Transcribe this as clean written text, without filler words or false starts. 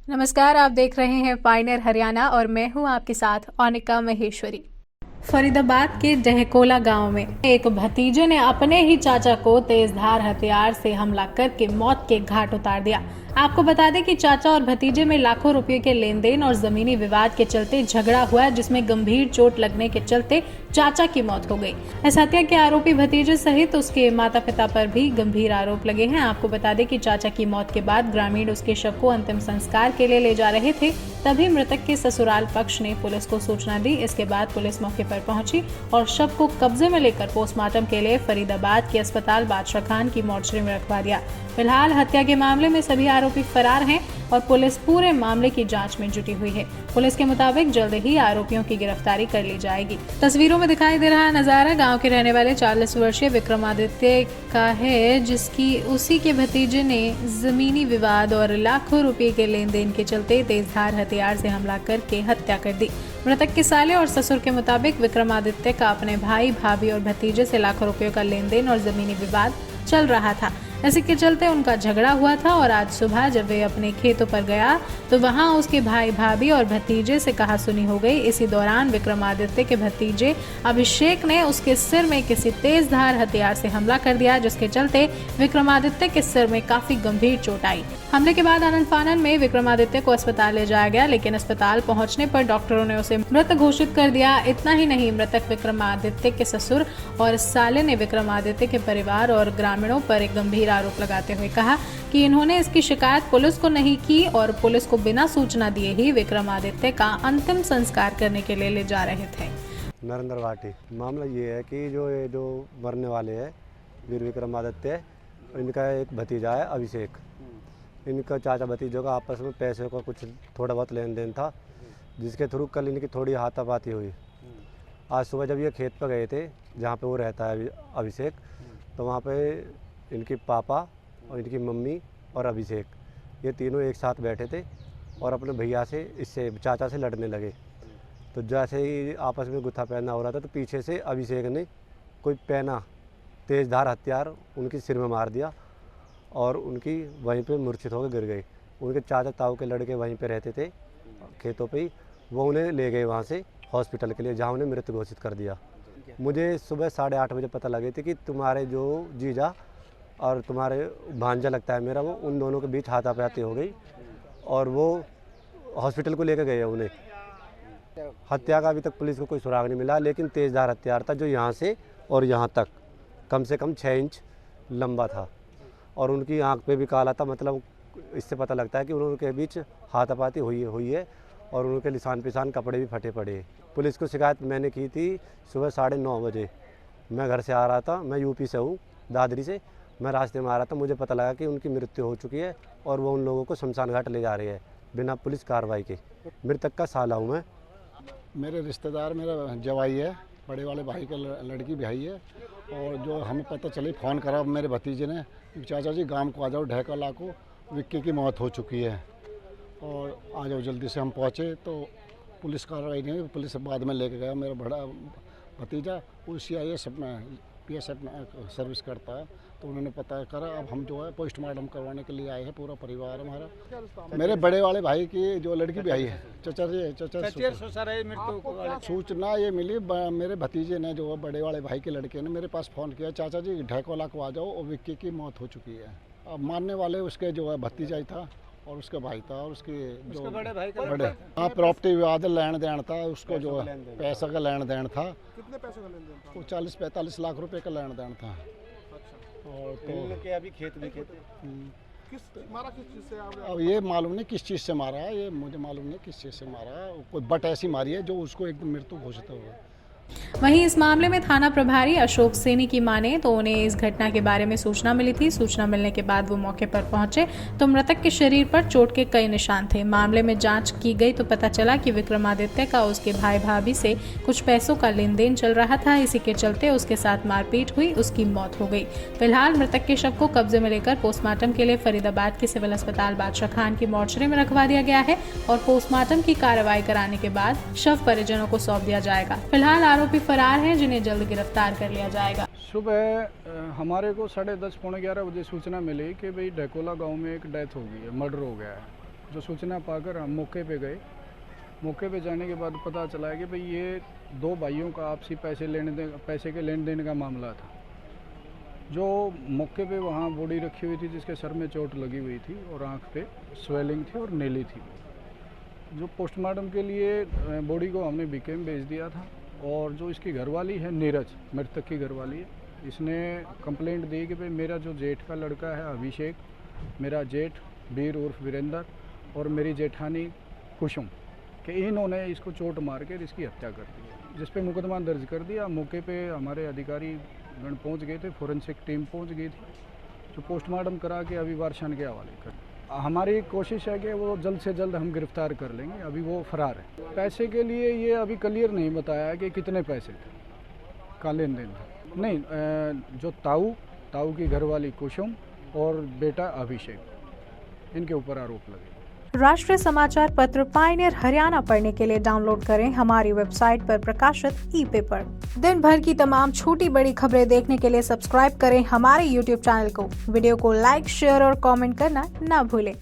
नमस्कार, आप देख रहे हैं पायनियर हरियाणा और मैं हूं आपके साथ अनिका महेश्वरी। फरीदाबाद के डहकोला गांव में एक भतीजे ने अपने ही चाचा को तेजधार हथियार से हमला करके मौत के घाट उतार दिया। आपको बता दें कि चाचा और भतीजे में लाखों रुपए के लेन देन और जमीनी विवाद के चलते झगड़ा हुआ, जिसमें गंभीर चोट लगने के चलते चाचा की मौत हो गई। इस हत्या के आरोपी भतीजे सहित उसके माता पिता पर भी गंभीर आरोप लगे हैं। आपको बता दें कि चाचा की मौत के बाद ग्रामीण उसके शव को अंतिम संस्कार के लिए ले जा रहे थे, तभी मृतक के ससुराल पक्ष ने पुलिस को सूचना दी। इसके बाद पुलिस मौके पर पहुंची और शव को कब्जे में लेकर पोस्टमार्टम के लिए फरीदाबाद के अस्पताल बादशाह खान की मोर्चरी में रखवा दिया। फिलहाल हत्या के मामले में सभी आरोपी फरार हैं और पुलिस पूरे मामले की जांच में जुटी हुई है। पुलिस के मुताबिक जल्द ही आरोपियों की गिरफ्तारी कर ली जाएगी। तस्वीरों में दिखाई दे रहा नजारा गांव के रहने वाले 40 वर्षीय विक्रमादित्य का है, जिसकी उसी के भतीजे ने जमीनी विवाद और लाखों रुपए के लेन देन के चलते तेजधार हथियार से हमला करके हत्या कर दी। मृतक के साले और ससुर के मुताबिक विक्रमादित्य का अपने भाई, भाभी और भतीजे से लाखों रुपयों का लेन देन और जमीनी विवाद चल रहा था। इसी के चलते उनका झगड़ा हुआ था और आज सुबह जब वे अपने खेतों पर गया तो वहां उसके भाई, भाभी और भतीजे से कहासुनी हो गई। इसी दौरान विक्रमादित्य के भतीजे अभिषेक ने उसके सिर में किसी तेजधार हथियार से हमला कर दिया, जिसके चलते विक्रमादित्य के सिर में काफी गंभीर चोट आई। हमले के बाद आनन फानन में विक्रमादित्य को अस्पताल ले जाया गया, लेकिन अस्पताल पहुंचने पर डॉक्टरों ने उसे मृत घोषित कर दिया। इतना ही नहीं, मृतक विक्रमादित्य के ससुर और साले ने विक्रमादित्य के परिवार और ग्रामीणों पर एक गंभीर आरोप लगाते हुए कहा कि इन्होंने इसकी शिकायत पुलिस को नहीं की और पुलिस को बिना सूचना दिए ही विक्रमादित्य का अंतिम संस्कार करने के लिए ले जा रहे थे। नरेंद्र वाटी मामला ये है कि जो मरने वाले हैं वीर विक्रमादित्य, इनका एक भतीजा है अभिषेक। इनका चाचा भतीजों का आपस में पैसे का कुछ थोड़ा बहुत लेन देन था, जिसके थ्रू कल इनकी थोड़ी हाथापाती हुई। आज सुबह जब ये खेत पर गए थे जहाँ पे वो रहता है अभिषेक, तो वहाँ पे इनके पापा और इनकी मम्मी और अभिषेक ये तीनों एक साथ बैठे थे और अपने भैया से, इससे चाचा से लड़ने लगे। तो जैसे ही आपस में गुत्था पहनना हो रहा था तो पीछे से अभिषेक ने कोई पहना तेजधार हथियार उनके सिर में मार दिया और उनकी वहीं पे मूर्छित होकर गिर गई। उनके चाचा ताऊ के लड़के वहीं पे रहते थे खेतों पे ही, वो उन्हें ले गए वहाँ से हॉस्पिटल के लिए, जहाँ उन्हें मृत घोषित कर दिया। मुझे सुबह 8:30 बजे पता लगे थे कि तुम्हारे जो जीजा और तुम्हारे भांजा लगता है मेरा, वो उन दोनों के बीच हाथापाती हो गई और वो हॉस्पिटल को लेकर गए उन्हें। हत्या का अभी तक पुलिस को कोई सुराग नहीं मिला, लेकिन तेजधार हथियार था जो यहाँ से और यहाँ तक कम से कम 6 इंच लंबा था और उनकी आंख पे भी काला था। मतलब इससे पता लगता है कि उनके बीच हाथापाती हुई है और उनके लिसान पिसान कपड़े भी फटे पड़े हैं। पुलिस को शिकायत मैंने की थी सुबह 9:30 बजे। मैं घर से आ रहा था, मैं यूपी से हूँ, दादरी से। मैं रास्ते में आ रहा था, मुझे पता लगा कि उनकी मृत्यु हो चुकी है और वो उन लोगों को शमशान घाट ले जा रही है बिना पुलिस कार्रवाई के। मृतक का साला हूँ मैं। मेरे रिश्तेदार मेरा जवाई है, बड़े वाले भाई का लड़की भाई है। और जो हमें पता चली, फ़ोन करा मेरे भतीजे ने, चाचा जी गांव को आ जाओ, ढहकोला को विक्की की मौत हो चुकी है और आ जाओ जल्दी से। हम पहुँचे तो पुलिस कार्रवाई नहीं हुई, पुलिस बाद में लेके गया। मेरा बड़ा भतीजा वो CIS में PSF में सर्विस करता है, तो उन्होंने पता करा। अब हम जो है पोस्टमार्टम करवाने के लिए आए हैं, पूरा परिवार हमारा। मेरे बड़े वाले भाई की जो लड़की भी आई है, सूचना ये मिली मेरे भतीजे ने, जो बड़े वाले भाई के लड़के ने मेरे पास फ़ोन किया, चाचा जी ढहकोला को आ जाओ और विक्की की मौत हो चुकी है। अब मानने वाले उसके जो है भतीजा ही था और उसका भाई था और उसके जो बड़े भाई का हाँ प्रॉपर्टी विवाद लेन देन था, उसको जो पैसा का लेन देन था। कितने पैसों का लेन देन था? वो 40-45 लाख रुपए का लेन देन था। और तो अभी खेत में किस चीज़ से अब ये मालूम नहीं किस चीज़ से मारा है, ये मुझे मालूम नहीं किस चीज़ से मारा है। कोई बट ऐसी मारी है जो उसको एकदम मृत्यु घोषित हो गया। वहीं इस मामले में थाना प्रभारी अशोक सेनी की माने तो उन्हें इस घटना के बारे में सूचना मिली थी। सूचना मिलने के बाद वो मौके पर पहुंचे तो मृतक के शरीर पर चोट के कई निशान थे। मामले में जांच की गई तो पता चला कि विक्रमादित्य का उसके भाई भाभी से कुछ पैसों का लेन देन चल रहा था। इसी के चलते उसके साथ मारपीट हुई, उसकी मौत हो गई। फिलहाल मृतक के शव को कब्जे में लेकर पोस्टमार्टम के लिए फरीदाबाद के सिविल अस्पताल बादशाह खान की मोर्चरी में रखवा दिया गया है और पोस्टमार्टम की कार्रवाई कराने के बाद शव परिजनों को सौंप दिया जाएगा। फिलहाल आरोपी फरार हैं, जिन्हें जल्द गिरफ्तार कर लिया जाएगा। सुबह हमारे को 10:30 पौने 11 बजे सूचना मिली कि भाई ढहकोला गांव में एक डेथ हो गई है, मर्डर हो गया है। जो सूचना पाकर हम मौके पे गए। मौके पे जाने के बाद पता चला है कि भाई ये दो भाइयों का आपसी पैसे के लेन देन का मामला था। जो मौके पे वहाँ बॉडी रखी हुई थी जिसके सर में चोट लगी हुई थी और आँख पे स्वेलिंग थी और नीली थी। जो पोस्टमार्टम के लिए बॉडी को हमने बीकेएम भेज दिया था। और जो इसकी घरवाली है नीरज, मृतक की घरवाली है, इसने कंप्लेंट दी कि भाई मेरा जो जेठ का लड़का है अभिषेक, मेरा जेठ वीर उर्फ वीरेंद्र और मेरी जेठानी कुसुम कि इन्होंने इसको चोट मार कर इसकी हत्या कर दी, जिस पे मुकदमा दर्ज कर दिया। मौके पे हमारे अधिकारी गण पहुंच गए थे, फोरेंसिक टीम पहुंच गई थी, जो पोस्टमार्टम करा के अभी वारसान के हवाले कर। हमारी कोशिश है कि वो जल्द से जल्द हम गिरफ्तार कर लेंगे। अभी वो फरार है। पैसे के लिए ये अभी क्लियर नहीं बताया है कि कितने पैसे थे का लेन देन था। नहीं, जो ताऊ की घरवाली कुसुम और बेटा अभिषेक, इनके ऊपर आरोप लगे। राष्ट्रीय समाचार पत्र पायनियर हरियाणा पढ़ने के लिए डाउनलोड करें हमारी वेबसाइट पर प्रकाशित ई-पेपर। दिन भर की तमाम छोटी बड़ी खबरें देखने के लिए सब्सक्राइब करें हमारे YouTube चैनल को। वीडियो को लाइक, शेयर और कमेंट करना ना भूलें।